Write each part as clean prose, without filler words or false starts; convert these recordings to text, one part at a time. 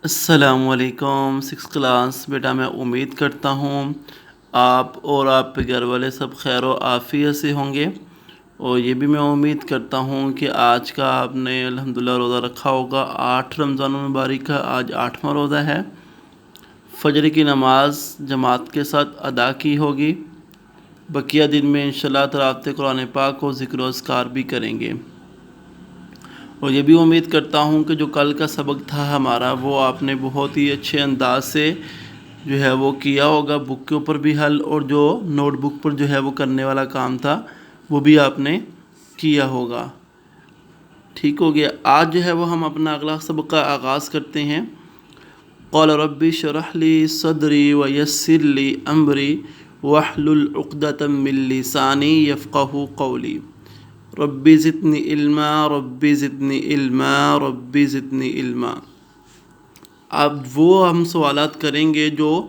السلام علیکم six class بیٹا، میں امید کرتا ہوں آپ اور آپ کے گھر والے سب خیر و عافیت سے ہوں گے، اور یہ بھی میں امید کرتا ہوں کہ آج کا آپ نے الحمدللہ روزہ رکھا ہوگا۔ 8 رمضان المبارک کا آج 8واں روزہ ہے۔ فجر کی نماز جماعت کے ساتھ ادا کی ہوگی۔ بقیہ دن میں انشاءاللہ تلاوت قرآن پاک و ذکر و اذکار بھی کریں گے، اور یہ بھی امید کرتا ہوں کہ جو کل کا سبق تھا ہمارا وہ آپ نے بہت ہی اچھے انداز سے جو ہے وہ کیا ہوگا، بک کے اوپر بھی حل، اور جو نوٹ بک پر جو ہے وہ کرنے والا کام تھا وہ بھی آپ نے کیا ہوگا۔ ٹھیک ہو گیا۔ آج جو ہے وہ ہم اپنا اگلا سبق کا آغاز کرتے ہیں۔ قال رب اشرح لی صدری ویسر لی امری واحلل عقدۃ من لسانی یفقہوا قولی ربی زدنی علما ربی زدنی علما ربی زدنی علما۔ اب وہ ہم سوالات کریں گے جو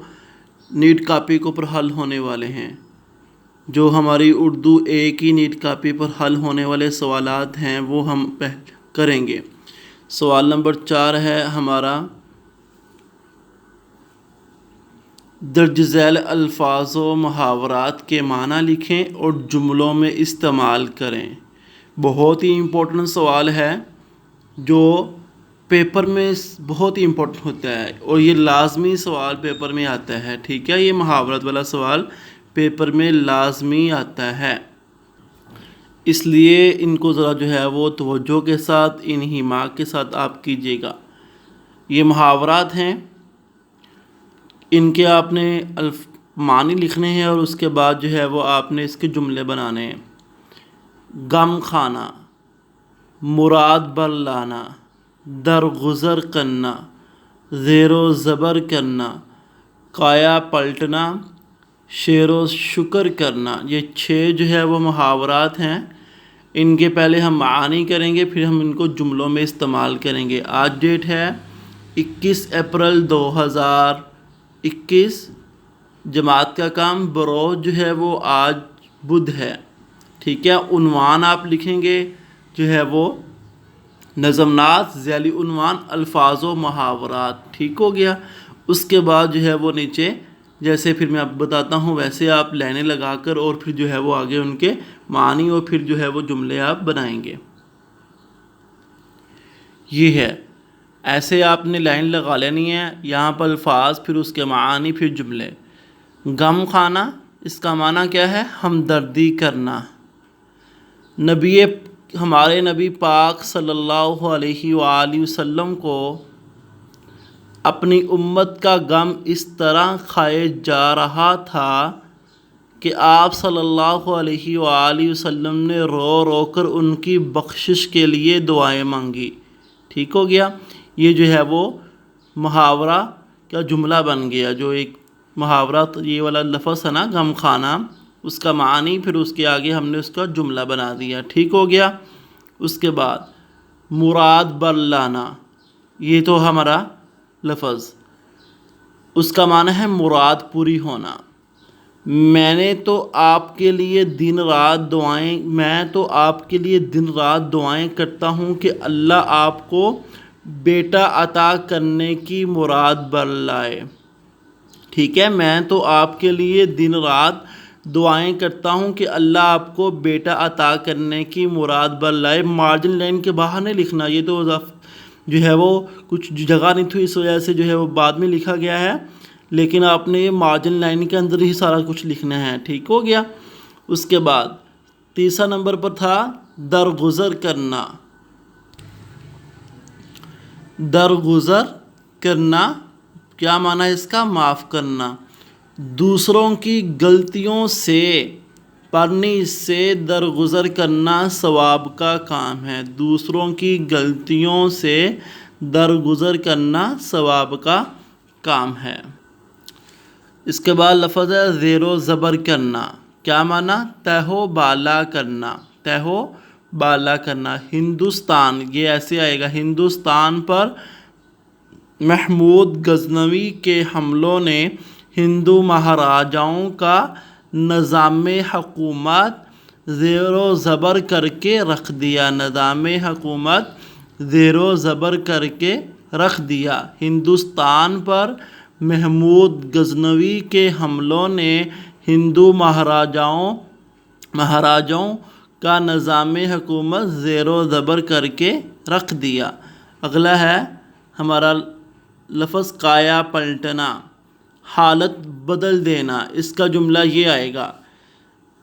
نیٹ کاپی کے اوپر حل ہونے والے ہیں، جو ہماری اردو اے کی نیٹ کاپی پر حل ہونے والے سوالات ہیں وہ ہم کریں گے۔ سوال نمبر 4 ہے ہمارا، درج ذیل الفاظ و محاورات کے معنی لکھیں اور جملوں میں استعمال کریں۔ بہت ہی امپورٹنٹ سوال ہے جو پیپر میں بہت ہی امپورٹنٹ ہوتا ہے، اور یہ لازمی سوال پیپر میں آتا ہے۔ ٹھیک ہے، یہ محاورت والا سوال پیپر میں لازمی آتا ہے، اس لیے ان کو ذرا جو ہے وہ توجہ کے ساتھ انہماک کے ساتھ آپ کیجیے گا۔ یہ محاورات ہیں، ان کے آپ نے معنی لکھنے ہیں، اور اس کے بعد جو ہے وہ آپ نے اس کے جملے بنانے ہیں۔ غم کھانا، مراد بر لانا، درگزر کرنا، زیر و زبر کرنا، کایا پلٹنا، شعر و شکر کرنا۔ یہ 6 جو ہے وہ محاورات ہیں۔ ان کے پہلے ہم معانی کریں گے، پھر ہم ان کو جملوں میں استعمال کریں گے۔ آج ڈیٹ ہے 21 اپریل 2021۔ جماعت کا کام بروز جو ہے وہ آج بدھ ہے۔ ٹھیک ہے، عنوان آپ لکھیں گے جو ہے وہ نظم نات ذیلی عنوان الفاظ و محاورات۔ ٹھیک ہو گیا۔ اس کے بعد جو ہے وہ نیچے جیسے پھر میں آپ بتاتا ہوں ویسے آپ لائنیں لگا کر اور پھر جو ہے وہ آگے ان کے معنی اور پھر جو ہے وہ جملے آپ بنائیں گے۔ یہ ہے، ایسے آپ نے لائن لگا لینی ہے، یہاں پر الفاظ، پھر اس کے معنی، پھر جملے۔ غم کھانا، اس کا معنی کیا ہے؟ ہمدردی کرنا۔ ہمارے نبی پاک صلی اللہ علیہ وآلہ وسلم کو اپنی امت کا غم اس طرح کھائے جا رہا تھا کہ آپ صلی اللہ علیہ وآلہ وسلم نے رو رو کر ان کی بخشش کے لیے دعائیں مانگی۔ ٹھیک ہو گیا۔ یہ جو ہے وہ محاورہ کا جملہ بن گیا، جو ایک محاورہ یہ والا لفظ ہے نا غم کھانا، اس کا معنی پھر اس کے آگے ہم نے اس کا جملہ بنا دیا۔ ٹھیک ہو گیا۔ اس کے بعد مراد بر لانا، یہ تو ہمارا لفظ، اس کا معنی ہے مراد پوری ہونا۔ میں تو آپ کے لیے دن رات دعائیں کرتا ہوں کہ اللہ آپ کو بیٹا عطا کرنے کی مراد بر لائے۔ ٹھیک ہے، میں تو آپ کے لیے دن رات دعائیں کرتا ہوں کہ اللہ آپ کو بیٹا عطا کرنے کی مراد بر لائے۔ مارجن لائن کے باہر نہیں لکھنا، یہ تو جو ہے وہ کچھ جگہ نہیں تھی، اس وجہ سے جو ہے وہ بعد میں لکھا گیا ہے، لیکن آپ نے یہ مارجن لائن کے اندر ہی سارا کچھ لکھنا ہے۔ ٹھیک ہو گیا۔ اس کے بعد تیسرا نمبر پر تھا درگزر کرنا۔ درگزر کرنا کیا معنی ہے اس کا؟ معاف کرنا۔ دوسروں کی غلطیوں سے پڑھنے سے درگزر کرنا ثواب کا کام ہے۔ دوسروں کی غلطیوں سے درگزر کرنا ثواب کا کام ہے۔ اس کے بعد لفظ ہے زیر و زبر کرنا۔ کیا معنی؟ تہ و بالا کرنا۔ تہ و بالا کرنا۔ ہندوستان، یہ ایسے آئے گا، ہندوستان پر محمود غزنوی کے حملوں نے ہندو مہاراجاؤں کا نظام حکومت زیر و زبر کر کے رکھ دیا۔ نظام حکومت زیر و زبر کر کے رکھ دیا۔ ہندوستان پر محمود غزنوی کے حملوں نے ہندو مہاراجاؤں کا نظام حکومت زیر و زبر کر کے رکھ دیا۔ اگلا ہے ہمارا لفظ کایا پلٹنا، حالت بدل دینا۔ اس کا جملہ یہ آئے گا،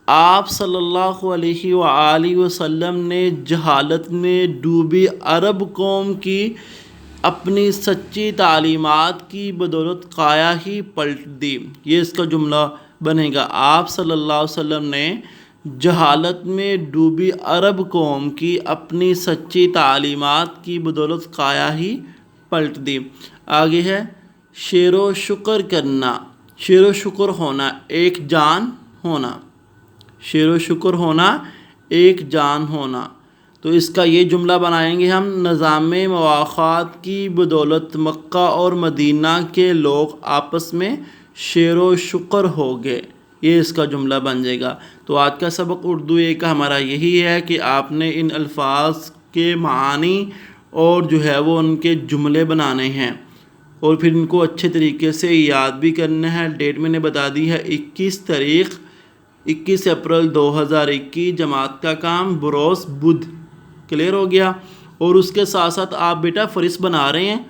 آپ صلی اللہ علیہ وآلہ وسلم نے جہالت میں ڈوبی عرب قوم کی اپنی سچی تعلیمات کی بدولت کایا ہی پلٹ دی۔ یہ اس کا جملہ بنے گا، آپ صلی اللہ علیہ وسلم نے جہالت میں ڈوبی عرب قوم کی اپنی سچی تعلیمات کی بدولت کایا ہی پلٹ دی۔ آگے ہے شیر و شکر کرنا، شیر و شکر ہونا، ایک جان ہونا، شیر و شکر ہونا، ایک جان ہونا۔ تو اس کا یہ جملہ بنائیں گے ہم، نظام مواخات کی بدولت مکہ اور مدینہ کے لوگ آپس میں شیر و شکر ہو گئے۔ یہ اس کا جملہ بن جائے گا۔ تو آج کا سبق اردو ایک کا ہمارا یہی ہے کہ آپ نے ان الفاظ کے معانی اور جو ہے وہ ان کے جملے بنانے ہیں اور پھر ان کو اچھے طریقے سے یاد بھی کرنا ہے۔ ڈیٹ میں نے بتا دی ہے 21 اپریل 2021، جماعت کا کام بروز بدھ، کلیئر ہو گیا۔ اور اس کے ساتھ ساتھ آپ بیٹا فہرست بنا رہے ہیں،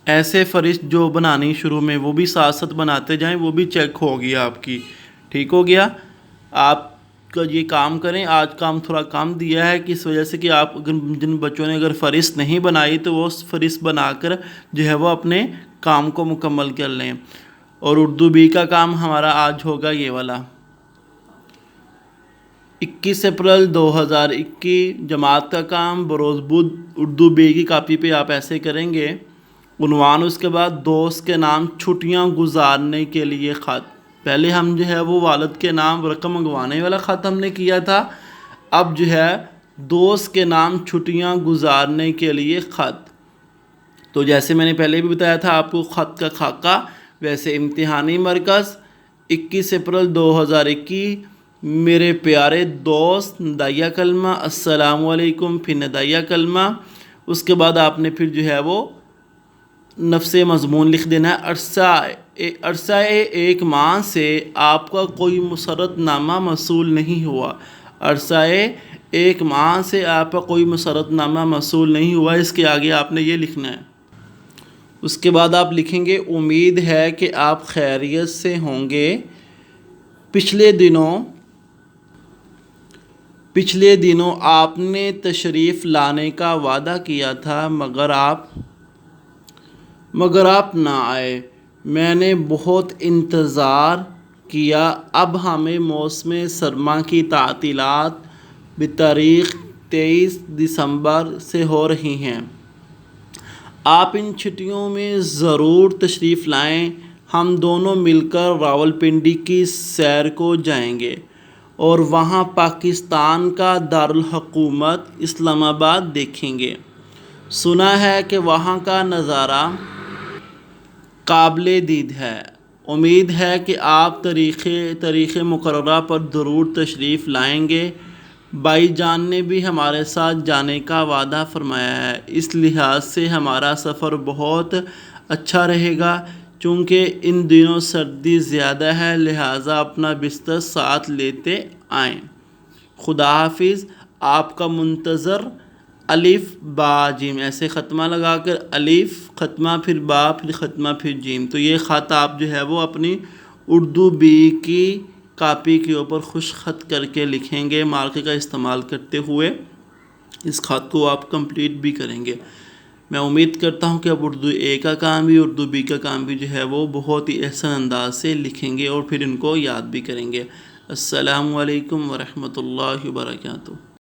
ایسے فہرست جو بنانی شروع میں وہ بھی ساتھ ساتھ بناتے جائیں، وہ بھی چیک ہوگی آپ کی، ٹھیک ہو گیا۔ آپ کا یہ کام کریں، آج کام تھوڑا کم دیا ہے کہ اس وجہ سے کہ آپ جن بچوں نے اگر فہرست نہیں بنائی تو وہ فہرست بنا کر جو ہے وہ اپنے کام کو مکمل کر لیں۔ اور اردو بی کا کام ہمارا آج ہوگا یہ والا، 21 اپریل 2021، جماعت کا کام بروز بدھ، اردو بی کی کاپی پہ آپ ایسے کریں گے، عنوان اس کے بعد دوست کے نام چھٹیاں گزارنے کے لیے خط۔ پہلے ہم جو ہے وہ والد کے نام رقم منگوانے والا خط ہم نے کیا تھا، اب جو ہے دوست کے نام چھٹیاں گزارنے کے لیے خط۔ تو جیسے میں نے پہلے بھی بتایا تھا آپ کو خط کا خاکہ، ویسے امتحانی مرکز 21 اپریل 2021، میرے پیارے دوست، ندائیہ کلمہ السلام علیکم، پھر ندائیہ کلمہ، اس کے بعد آپ نے پھر جو ہے وہ نفس مضمون لکھ دینا ہے۔ عرصہ ایک ماہ سے آپ کا کوئی مسرت نامہ موصول نہیں ہوا، عرصہ ایک ماہ سے آپ کا کوئی مسرت نامہ موصول نہیں ہوا، اس کے آگے آپ نے یہ لکھنا ہے۔ اس کے بعد آپ لکھیں گے امید ہے کہ آپ خیریت سے ہوں گے، پچھلے دنوں آپ نے تشریف لانے کا وعدہ کیا تھا مگر آپ نہ آئے، میں نے بہت انتظار کیا، اب ہمیں موسم سرما کی تعطیلات بتاریخ 23 دسمبر سے ہو رہی ہیں، آپ ان چھٹیوں میں ضرور تشریف لائیں، ہم دونوں مل کر راولپنڈی کی سیر کو جائیں گے اور وہاں پاکستان کا دارالحکومت اسلام آباد دیکھیں گے، سنا ہے کہ وہاں کا نظارہ قابل دید ہے، امید ہے کہ آپ تاریخ مقررہ پر ضرور تشریف لائیں گے، بھائی جان نے بھی ہمارے ساتھ جانے کا وعدہ فرمایا ہے، اس لحاظ سے ہمارا سفر بہت اچھا رہے گا، چونکہ ان دنوں سردی زیادہ ہے لہٰذا اپنا بستر ساتھ لیتے آئیں، خدا حافظ، آپ کا منتظر، الف با جیم، ایسے ختمہ لگا کر الف ختمہ پھر با پھر ختمہ پھر جیم۔ تو یہ خط آپ جو ہے وہ اپنی اردو بی کی کاپی کے اوپر خوش خط کر کے لکھیں گے، مارکر کا استعمال کرتے ہوئے اس خط کو آپ کمپلیٹ بھی کریں گے۔ میں امید کرتا ہوں کہ اب اردو اے کا کام بھی اردو بی کا کام بھی جو ہے وہ بہت ہی احسن انداز سے لکھیں گے اور پھر ان کو یاد بھی کریں گے۔ السلام علیکم ورحمۃ اللہ وبرکاتہ۔